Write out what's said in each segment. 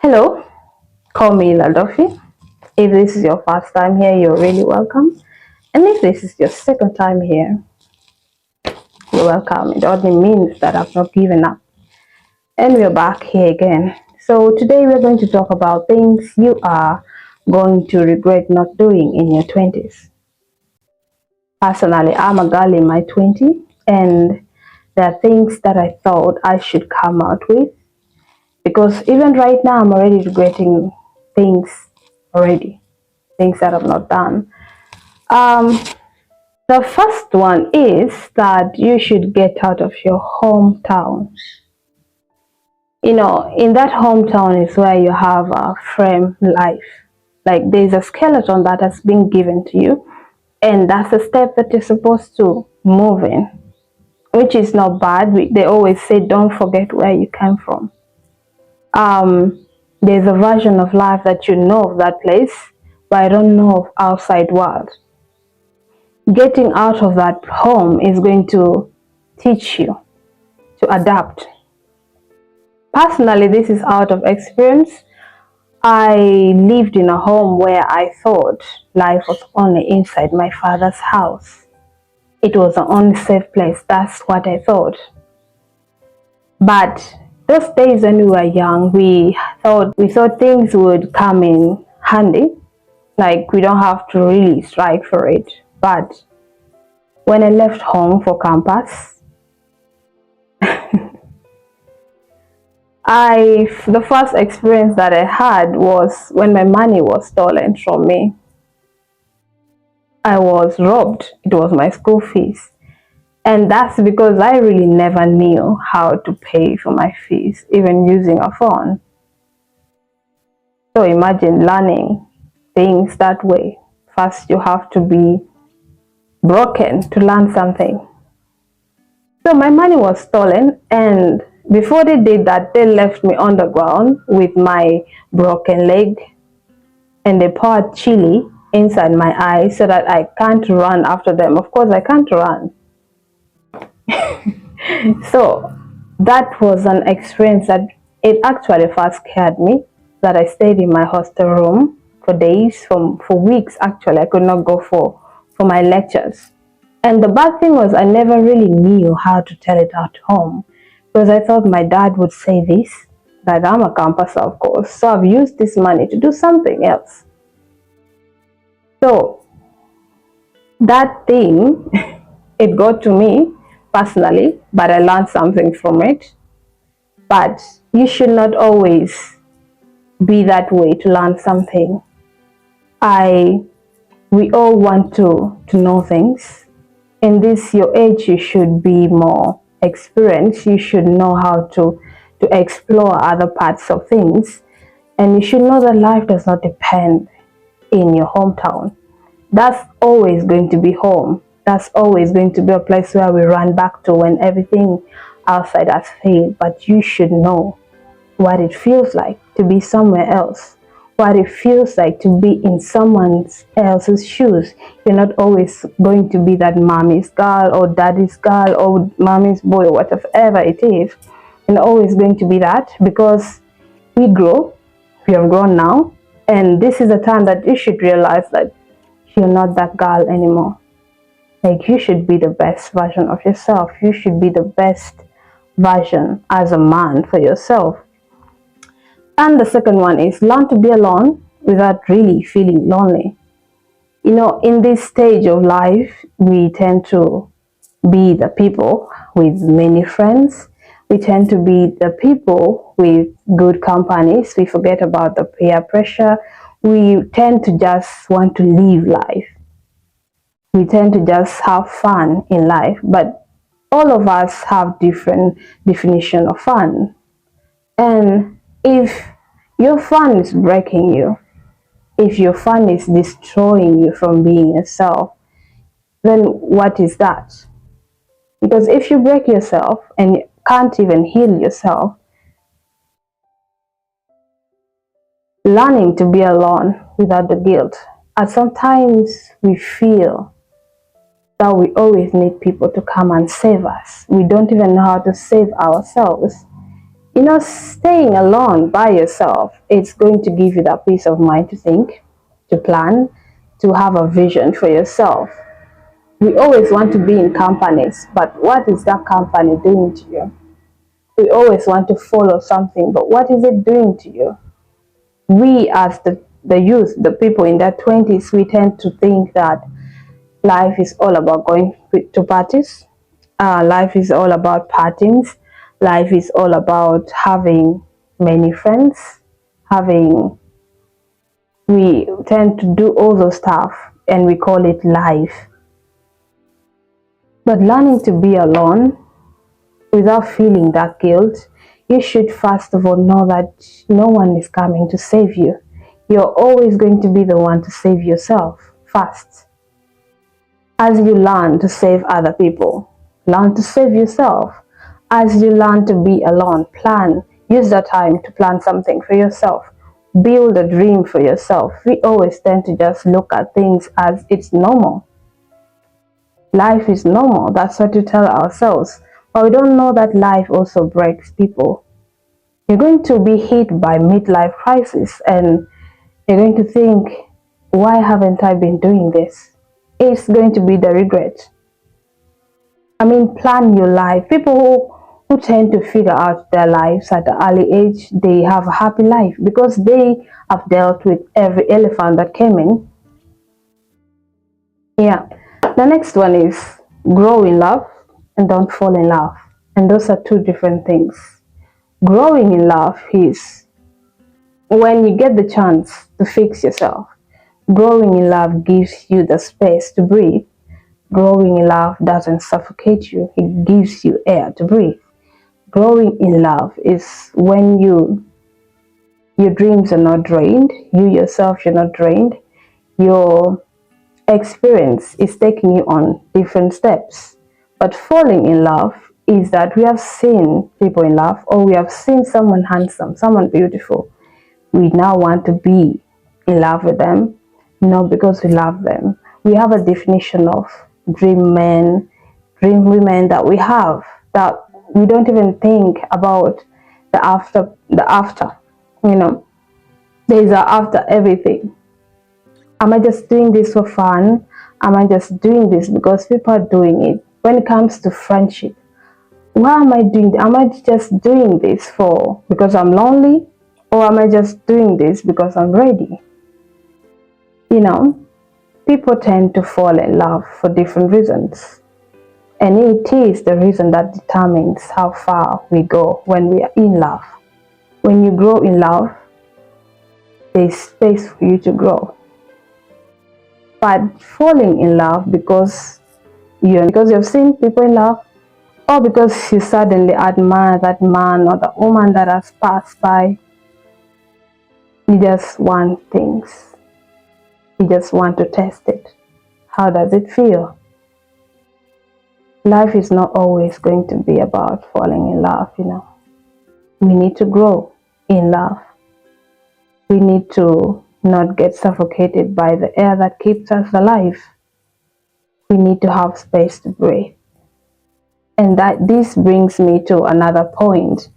Hello, call me Ladofi. If this is your first time here, you're really welcome. And if this is your second time here, you're welcome. It only means that I've not given up. And we're back here again. So today we're going to talk about things you are going to regret not doing in your 20s. Personally, I'm a girl in my 20s, and there are things that I thought I should come out with, because even right now I'm already regretting things already, things that I've not done. Um, the first one is that you should get out of your hometown. In that hometown is where you have a frame life. Like there's a skeleton that has been given to you, and that's the step that you're supposed to move in, which is not bad. They always say don't forget where you came from. There's a version of life that you know of that place, but I don't know of outside world. Getting out of that home is going to teach you to adapt. Personally, this is out of experience. I lived in a home where I thought life was only inside my father's house. It was the only safe place. That's what I thought. But those days when we were young, we thought things would come in handy. Like we don't have to really strive for it. But when I left home for campus, the first experience that I had was when my money was stolen from me. I was robbed. It was my school fees. And that's because I really never knew how to pay for my fees, even using a phone. So imagine learning things that way. First, you have to be broken to learn something. So my money was stolen, and before they did that, they left me on the ground with my broken leg, and they poured chili inside my eyes so that I can't run after them. Of course, I can't run. So that was an experience that it actually first scared me, that I stayed in my hostel room for days, for weeks actually. I could not go for my lectures. And the bad thing was I never really knew how to tell it at home, because I thought my dad would say this, that I'm a campus, of course, so I've used this money to do something else. So that thing, it got to me personally, but I learned something from it. But you should not always be that way to learn something. We all want to know things. In this your age, you should be more experienced. You should know how to explore other parts of things, and you should know that life does not depend in your hometown. That's always going to be home. That's always going to be a place where we run back to when everything outside has failed. But you should know what it feels like to be somewhere else, what it feels like to be in someone else's shoes. You're not always going to be that mommy's girl or daddy's girl or mommy's boy or whatever it is. You're not always going to be that, because we grow, we have grown now, and this is the time that you should realize that you're not that girl anymore. Like, you should be the best version of yourself. You should be the best version as a man for yourself. And the second one is learn to be alone without really feeling lonely. In this stage of life, we tend to be the people with many friends. We tend to be the people with good companies. We forget about the peer pressure. We tend to just want to live life. We tend to just have fun in life, but all of us have different definition of fun. And if your fun is breaking you, if your fun is destroying you from being yourself, then what is that? Because if you break yourself and you can't even heal yourself, learning to be alone without the guilt. And sometimes we feel that we always need people to come and save us. We don't even know how to save ourselves. Staying alone by yourself, it's going to give you that peace of mind to think, to plan, to have a vision for yourself. We always want to be in companies, but what is that company doing to you? We always want to follow something, but what is it doing to you? We, as the youth, the people in their 20s, we tend to think that life is all about going to parties. Life is all about partings. Life is all about having many friends. We tend to do all those stuff and we call it life. But learning to be alone without feeling that guilt, you should first of all know that no one is coming to save you. You're always going to be the one to save yourself first. As you learn to save other people, learn to save yourself. As you learn to be alone, use that time to plan something for yourself. Build a dream for yourself. We always tend to just look at things as it's normal. Life is normal, that's what we tell ourselves. But we don't know that life also breaks people. You're going to be hit by midlife crisis and you're going to think, why haven't I been doing this? It's going to be the regret. Plan your life. People who tend to figure out their lives at an early age, they have a happy life because they have dealt with every elephant that came in. Yeah. The next one is grow in love and don't fall in love. And those are two different things. Growing in love is when you get the chance to fix yourself. Growing in love gives you the space to breathe. Growing in love doesn't suffocate you, it gives you air to breathe. Growing in love is when your dreams are not drained, you yourself, you're not drained, your experience is taking you on different steps. But falling in love is that we have seen people in love, or we have seen someone handsome, someone beautiful. We now want to be in love with them, not because we love them. We have a definition of dream men, dream women that we have, that we don't even think about the after. There's a after everything. Am I just doing this for fun? Am I just doing this because people are doing it? When it comes to friendship, why am I doing this? Am I just doing this because I'm lonely? Or am I just doing this because I'm ready? People tend to fall in love for different reasons. And it is the reason that determines how far we go when we are in love. When you grow in love, there's space for you to grow. But falling in love because you've seen people in love, or because you suddenly admire that man or the woman that has passed by, you just want things. You just want to test it. How does it feel? Life is not always going to be about falling in love, We need to grow in love. We need to not get suffocated by the air that keeps us alive. We need to have space to breathe. And this brings me to another point,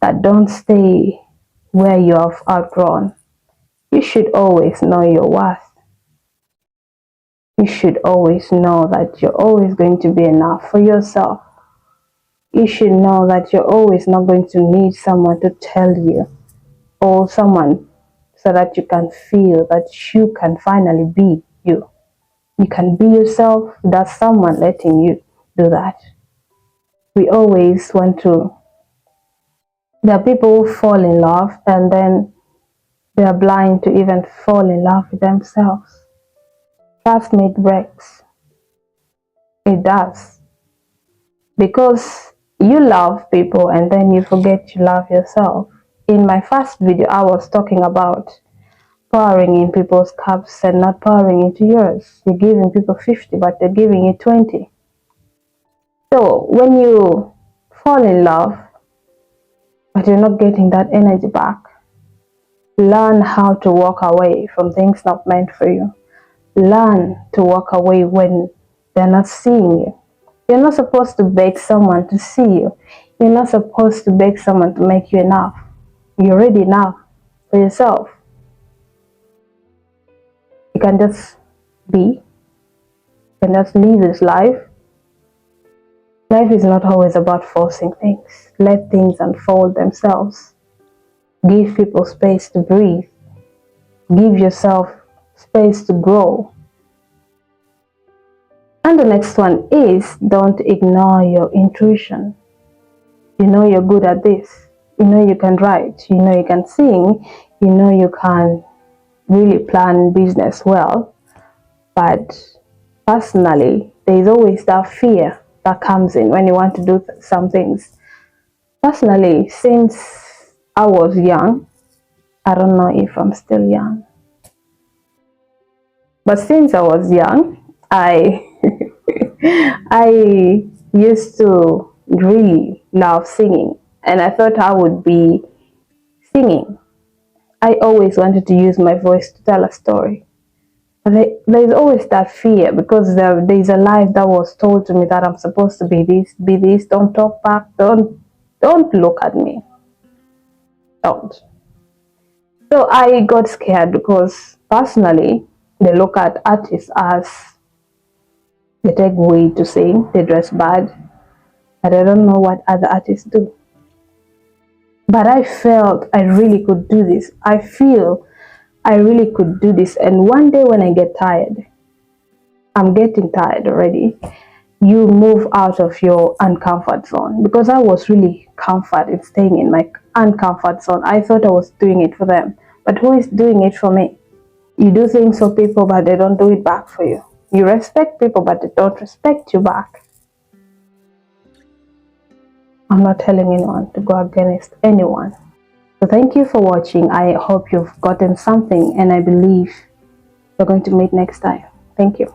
that don't stay where you have outgrown. You should always know your worth. You should always know that you're always going to be enough for yourself. You should know that you're always not going to need someone to tell you, or someone so that you can feel that you can finally be you. You can be yourself without someone letting you do that. We always want to. There are people who fall in love and then they are blind to even fall in love with themselves. Trust me, it breaks. It does. Because you love people and then you forget you love yourself. In my first video, I was talking about pouring in people's cups and not pouring into yours. You're giving people 50, but they're giving you 20. So when you fall in love, but you're not getting that energy back, learn how to walk away from things not meant for you. Learn to walk away when they're not seeing you. You're not supposed to beg someone to see you. You're not supposed to beg someone to make you enough. You're already enough for yourself. You can just be. You can just live this life. Life is not always about forcing things. Let things unfold themselves. Give people space to breathe. Give yourself space to grow. And the next one is, don't ignore your intuition. You know you're good at this. You know you can write. You know you can sing. You know you can really plan business well. But personally, there is always that fear that comes in when you want to do some things. Personally, since I was young, I don't know if I'm still young, but since I was young, I I used to really love singing, and I thought I would be singing. I always wanted to use my voice to tell a story. But there's always that fear because there's a lie that was told to me that I'm supposed to be this, don't talk back, don't look at me. Don't. So I got scared because personally they look at artists as they take way to sing, they dress bad, and I don't know what other artists do. But I felt I really could do this. I feel I really could do this. And one day when I get tired, I'm getting tired already, you move out of your uncomfort zone. Because I was really comfort in staying in my uncomfort zone. I thought I was doing it for them. But who is doing it for me? You do things for people, but they don't do it back for you. You respect people, but they don't respect you back. I'm not telling anyone to go against anyone. So thank you for watching. I hope you've gotten something, and I believe we're going to meet next time. Thank you.